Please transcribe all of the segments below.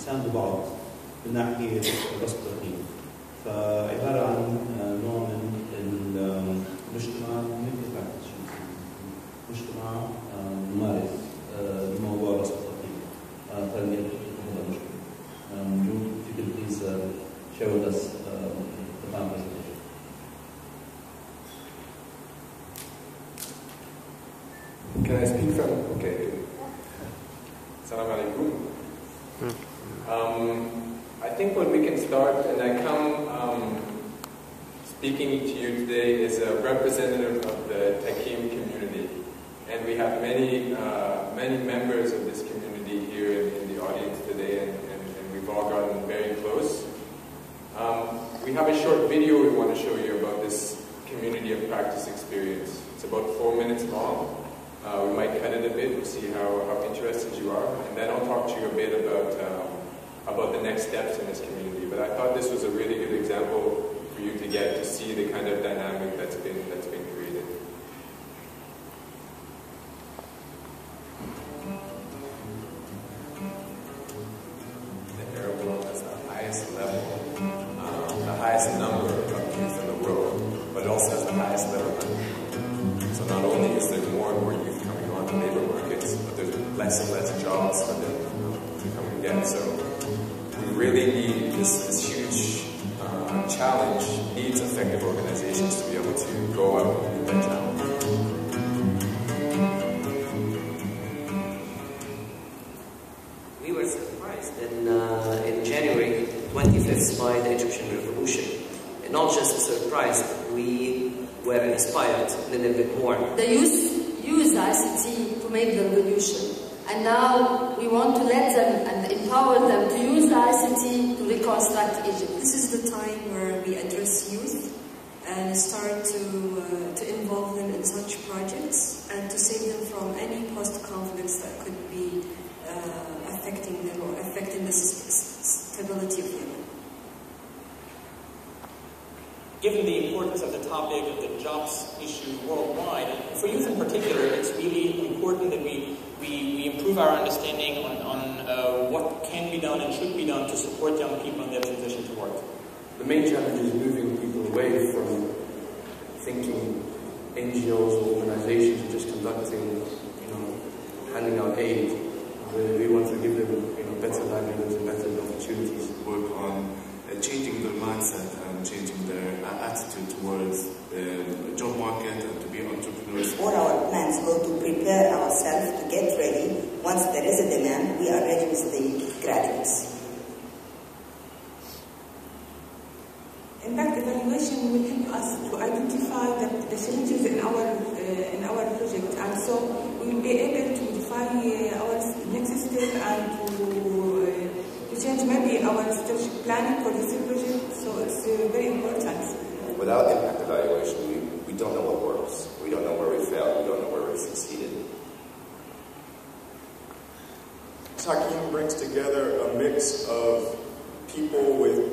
يساندوا بعض من ناحية دراسة التقييم. فعبارة عن نوع من المجتمع مجتمع ممارس لموضوع دراسة التقييم. فلنقل هذا المجتمع. If you could please share with us the final presentation. Can I speak from? Okay. Assalamu alaikum. I think what we can start, and I come speaking to you today as a representative of the Taqeem community, and we have many members of this community here in the audience today, and we've all gotten very close. We have a short video we want to show you about this community of practice experience. It's about 4 minutes long. We might cut it a bit, we'll see how interested you are, and then I'll talk to you a bit about the next steps in this community. But I thought this was a really good example for you to get to see the kind of dynamic that's been created. The Arab world has the highest level, the highest number of youth in the world, but it also has the highest level of unemployment. So not only is there more and more youth coming on the labor markets, but there's less and less jobs for them to come and get. So we really need this huge challenge, needs effective organizations to be able to go out and meet that challenge. We were surprised in January 25th by the Egyptian Revolution. And not just surprised, we were inspired a little bit more. The youth use ICT to make the revolution. And now we want to let them and empower them to use the ICT to reconstruct Egypt. This is the time where we address youth and start to involve them in such projects and to save them from any post-conflicts that could be affecting them or affecting the stability of Yemen. Given the importance of the topic of the jobs issue worldwide, for youth in particular, it's really important that we improve our understanding on what can be done and should be done to support young people in their transition to work. The main challenge is moving people away from thinking NGOs or organizations are just conducting, handing out aid. We want to give them, better livelihoods and better opportunities. Work on changing their mindset and changing their attitude towards the job market and to be entrepreneurs. All our plans go to prepare ourselves to get ready. Once there is a demand, we are ready with the graduates. Impact evaluation will help us to identify the challenges in our project, and so we will be able to define our next step and to change maybe our strategic planning for this project. So it's very important. Without impact evaluation, we don't know what works. We don't know where we failed. We don't know where we succeeded. Taqeem brings together a mix of people with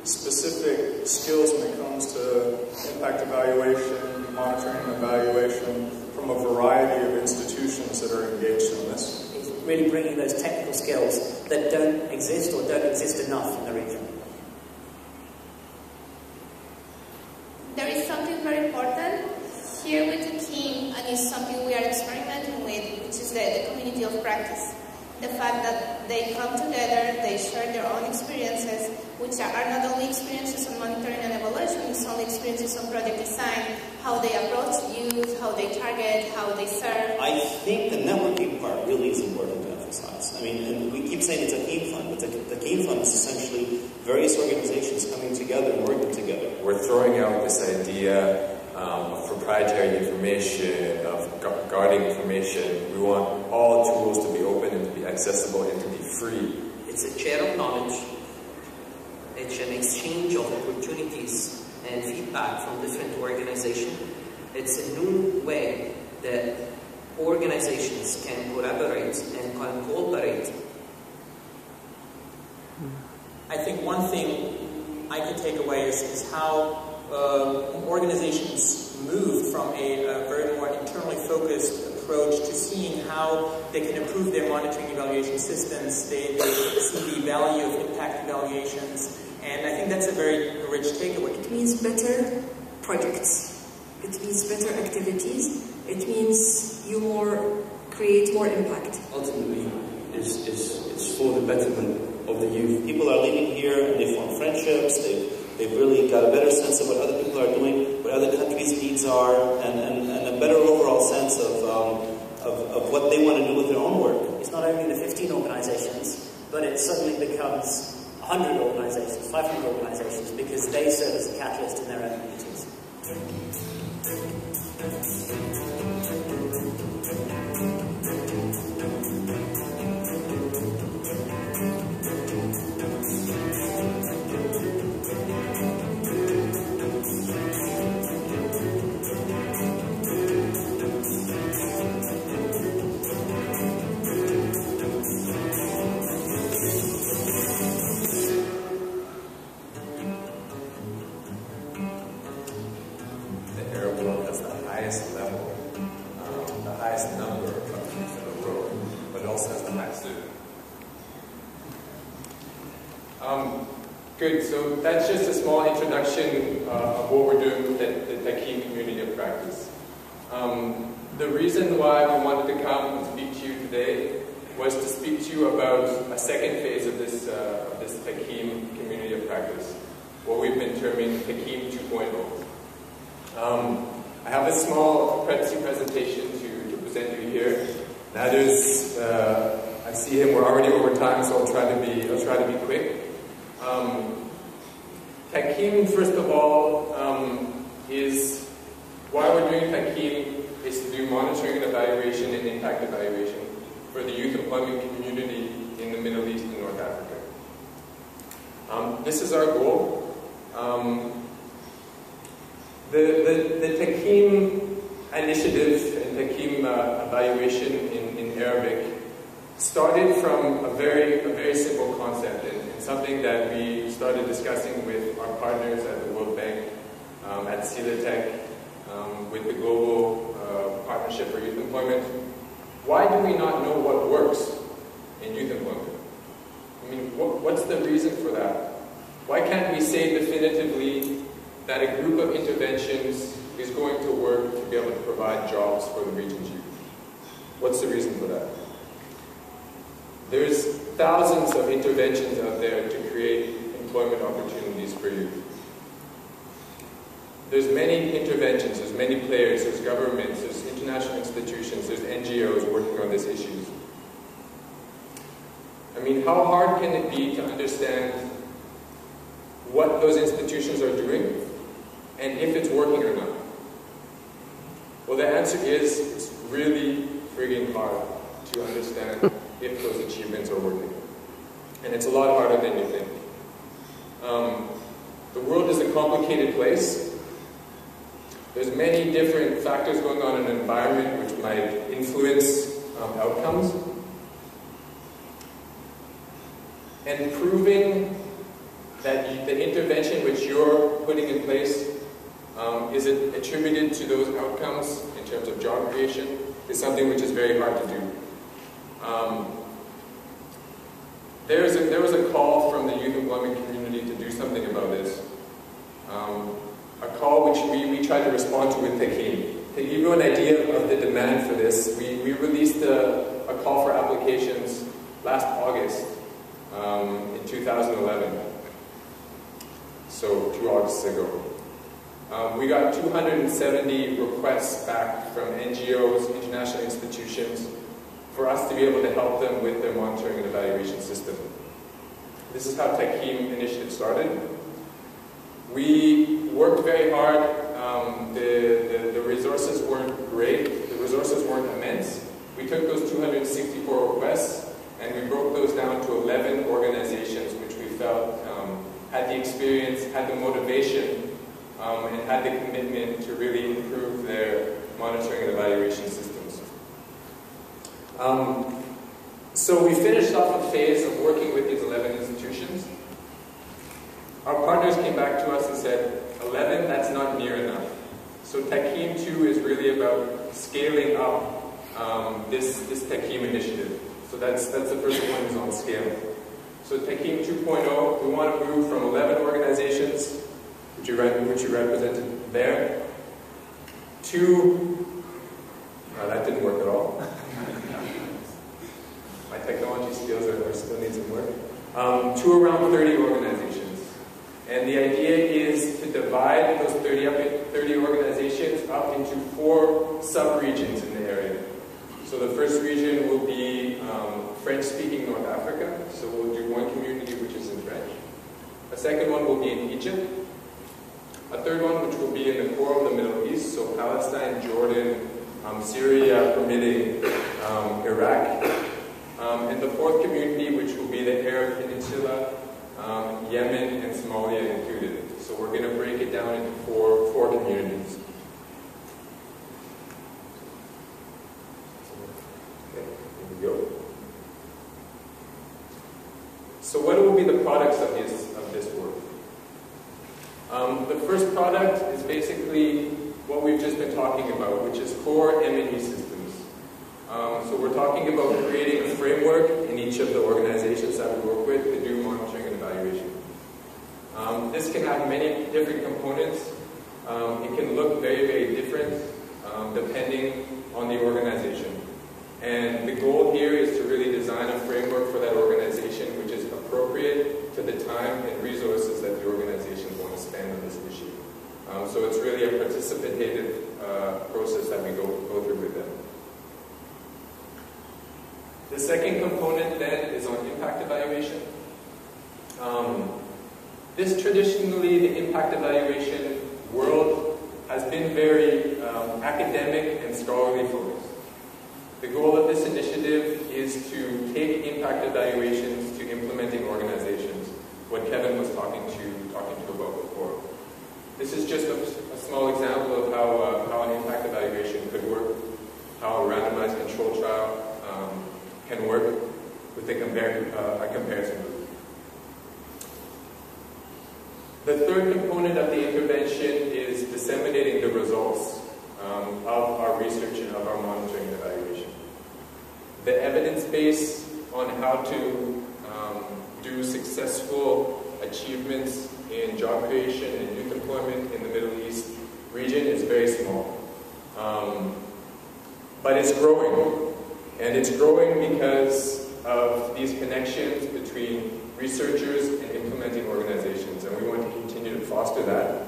specific skills when it comes to impact evaluation, monitoring and evaluation from a variety of institutions that are engaged in this. It's really bringing those technical skills that don't exist or don't exist enough in the region. There is something very important here with the team, and it's something we are experimenting with, which is the community of practice. The fact that they come together, they share their own experiences, which are not only experiences on monitoring and evaluation, it's only experiences on project design, how they approach youth, how they target, how they serve. I think the networking part really is important to emphasize. I mean, and we keep saying it's a Taqeem fund, but the Taqeem fund is essentially various organizations coming together and working together. We're throwing out this idea of proprietary information, of guarding information. We want all tools to be open and to be accessible and to be free. It's a share of knowledge. It's an exchange of opportunities and feedback from different organizations. It's a new way that organizations can collaborate and can cooperate. I think one thing I could take away is how organizations moved from a very more internally focused approach to seeing how they can improve their monitoring evaluation systems. They see the value of impact evaluations, and I think that's a very rich takeaway. It means better projects. It means better activities. It means you create more impact. Ultimately, it's for the betterment of the youth. People are leaving here and they form friendships. They've really got a better sense of what other people are doing, what other countries' needs are, and a better overall sense of what they want to do with their own work. It's not only the 15 organizations, but it suddenly becomes 100 organizations, 500 organizations, because they serve as a catalyst in their own communities. Good, so that's just a small introduction of what we're doing with the Taqeem community of practice. The reason why we wanted to come and speak to you today was to speak to you about a second phase of this Taqeem community of practice, what we've been terming Taqeem 2.0. I have a small presentation to present you here. That is, I see him, we're already over time, so I'll try to be quick. Taqeem, first of all, is why we're doing Taqeem is to do monitoring and evaluation and impact evaluation for the youth employment community in the Middle East and North Africa. This is our goal. The Taqeem initiative and Taqeem evaluation in Arabic started from a very simple concept and something that we started discussing with our partners at the World Bank, at Silatech, with the Global Partnership for Youth Employment. Why do we not know what works in youth employment? I mean, what's the reason for that? Why can't we say definitively that a group of interventions is going to work to be able to provide jobs for the region's youth? What's the reason for that? There's thousands of interventions out there to create employment opportunities for youth. There's many interventions, there's many players, there's governments, there's international institutions, there's NGOs working on these issues. I mean, how hard can it be to understand what those institutions are doing and if it's working or not? Well, the answer is it's really frigging hard to understand if those achievements are working. And it's a lot harder than you think. The world is a complicated place. There's many different factors going on in an environment which might influence outcomes. And proving that the intervention which you're putting in place is it attributed to those outcomes in terms of job creation is something which is very hard to do. There was a call from the youth employment community to do something about this. A call which we tried to respond to with Taqeem. To give you an idea of the demand for this, we released a call for applications last August in 2011. So 2 Augusts ago. We got 270 requests back from NGOs, international institutions, for us to be able to help them with their monitoring and evaluation system. This is how Taqeem initiative started. We worked very hard. The resources weren't great. The resources weren't immense. We took those 264 requests and we broke those down to 11 organizations which we felt had the experience, had the motivation, and had the commitment to really improve their monitoring and evaluation systems. So we finished off a phase of working with these 11 institutions. Our partners came back to us and said, 11, that's not near enough. So Taqeem 2 is really about scaling up this Taqeem initiative. So that's the first one is on scale. So Taqeem 2.0, we want to move from 11 organizations, which you represented there, to, that didn't work at all. My technology skills still need some work. To around 30 organizations. And the idea is to divide those 30 organizations up into 4 sub-regions in the area. So the first region will be French-speaking North Africa. So we'll do one community which is in French. A second one will be in Egypt. A third one which will be in the core of the Middle East, so Palestine, Jordan, Syria, permitting, Iraq. And the fourth community, which will be the Arab Peninsula, Yemen, and Somalia included. So we're going to break it down into four communities. Okay, here we go. So what will be the products of this work? The first product is basically what we've just been talking about, which is core M&E systems. So we're talking about creating a framework in each of the organizations that we work with to do monitoring and evaluation. This can have many different components. It can look very, very different depending on the organization. And the goal here is to really design a framework for that organization which is appropriate to the time and resources that the organizations want to spend on this issue. So it's really a participative process that we go through with them. The second component then is on impact evaluation. This traditionally, the impact evaluation world has been very academic and scholarly focused. The goal of this initiative is to take impact evaluations to implementing organizations, what Kevin was talking to about before. This is just a small example of how an impact evaluation could work, how a randomized control trial can work with a comparison group. The third component of the intervention is disseminating the results of our research and of our monitoring and evaluation. The evidence base on how to do successful achievements in job creation and youth employment in the Middle East region is very small. But it's growing. And it's growing because of these connections between researchers and implementing organizations, and we want to continue to foster that.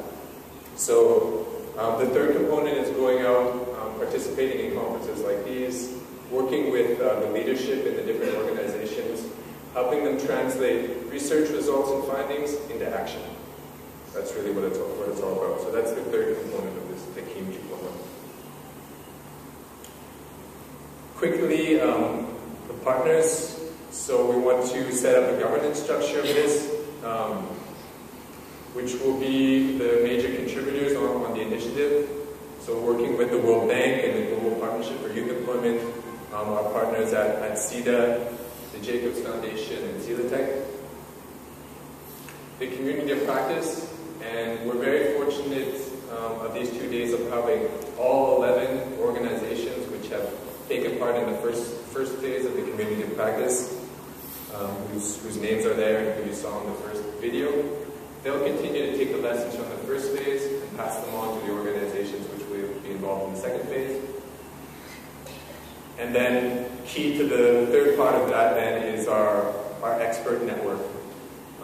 So the third component is going out, participating in conferences like these, working with the leadership in the different organizations, helping them translate research results and findings into action. That's really what it's all about. So that's the third component of this Taqeem 2.0. Quickly, the partners. So we want to set up a governance structure of this, which will be the major contributors on the initiative. So working with the World Bank and the Global Partnership for Youth Employment, our partners at CEDA, the Jacobs Foundation, and Zelatech. The community of practice, and we're very fortunate of these 2 days of having all 11 organizations which have taken part in the first phase of the community of practice, whose names are there and who you saw in the first video. They'll continue to take the lessons from the first phase and pass them on to the organizations which will be involved in the second phase. And then key to the third part of that then is our expert network.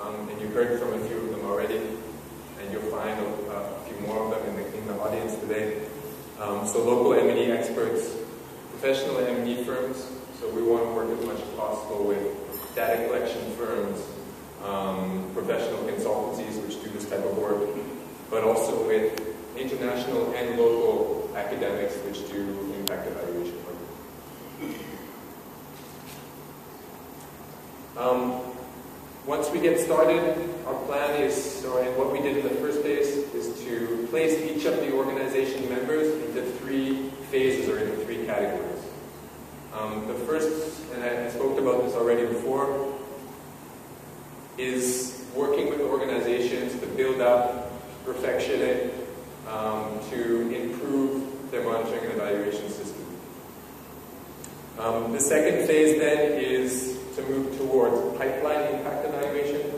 And you heard from a few of them already, and you'll find a few more of them in the audience today. So local M&E experts, professional M&E firms, so we want to work as much as possible with data collection firms, professional consultancies which do this type of work, but also with international and local academics which do impact evaluation work. Once we get started, our plan is, or what we did in the first phase, is to place each of the organization members into 3 phases or into 3 categories. The first, and I spoke about this already before, is working with organizations to build up, perfection it, to improve their monitoring and evaluation system. The second phase then is to move towards pipeline impact evaluation.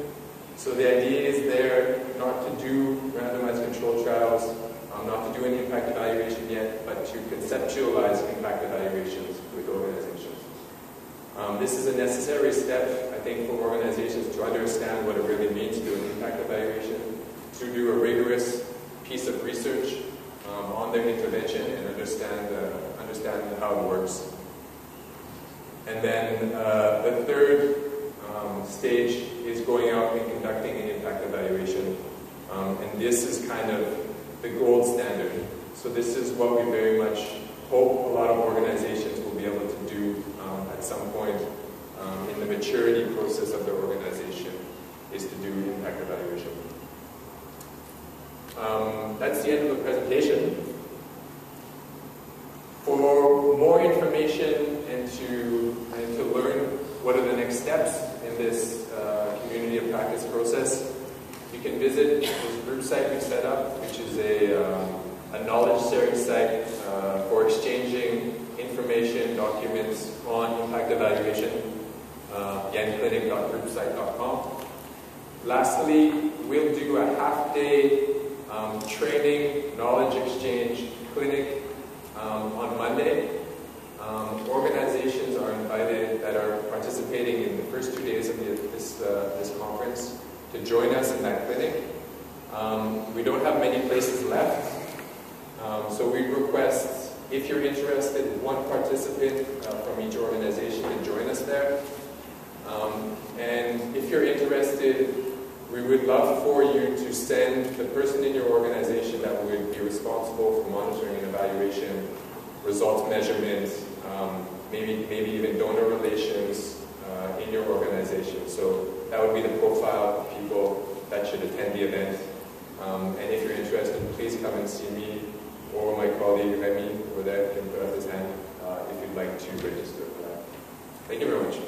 So the idea is there not to do randomized control trials, not to do any impact evaluation yet, but to conceptualize impact evaluations with organizations. This is a necessary step, I think, for organizations to understand what it really means to do an impact evaluation, to do a rigorous piece of research on their intervention and understand how it works. And then the third stage is going out and conducting an impact evaluation. And this is kind of the gold standard. So this is what we very much hope a lot of organizations will be able to do at some point in the maturity process of their organization, is to do impact evaluation. That's the end of the presentation. For more information and to learn what are the next steps in this community of practice process, you can visit this group site we set up, which is a knowledge sharing site for exchanging information, documents on impact evaluation, clinic.groupsite.com. Lastly, we'll do a half-day training, knowledge exchange clinic on Monday. Organizations are invited that are participating in the first 2 days of this conference to join us in that clinic. We don't have many places left, so we request, if you're interested, one participant from each organization to join us there. And if you're interested, we would love for you to send the person in your organization that would be responsible for monitoring and evaluation, results measurement, maybe even donor relations in your organization. So that would be the profile of people that should attend the event. And if you're interested, please come and see me or my colleague Remy over there can put up his hand if you'd like to register for that. Thank you very much.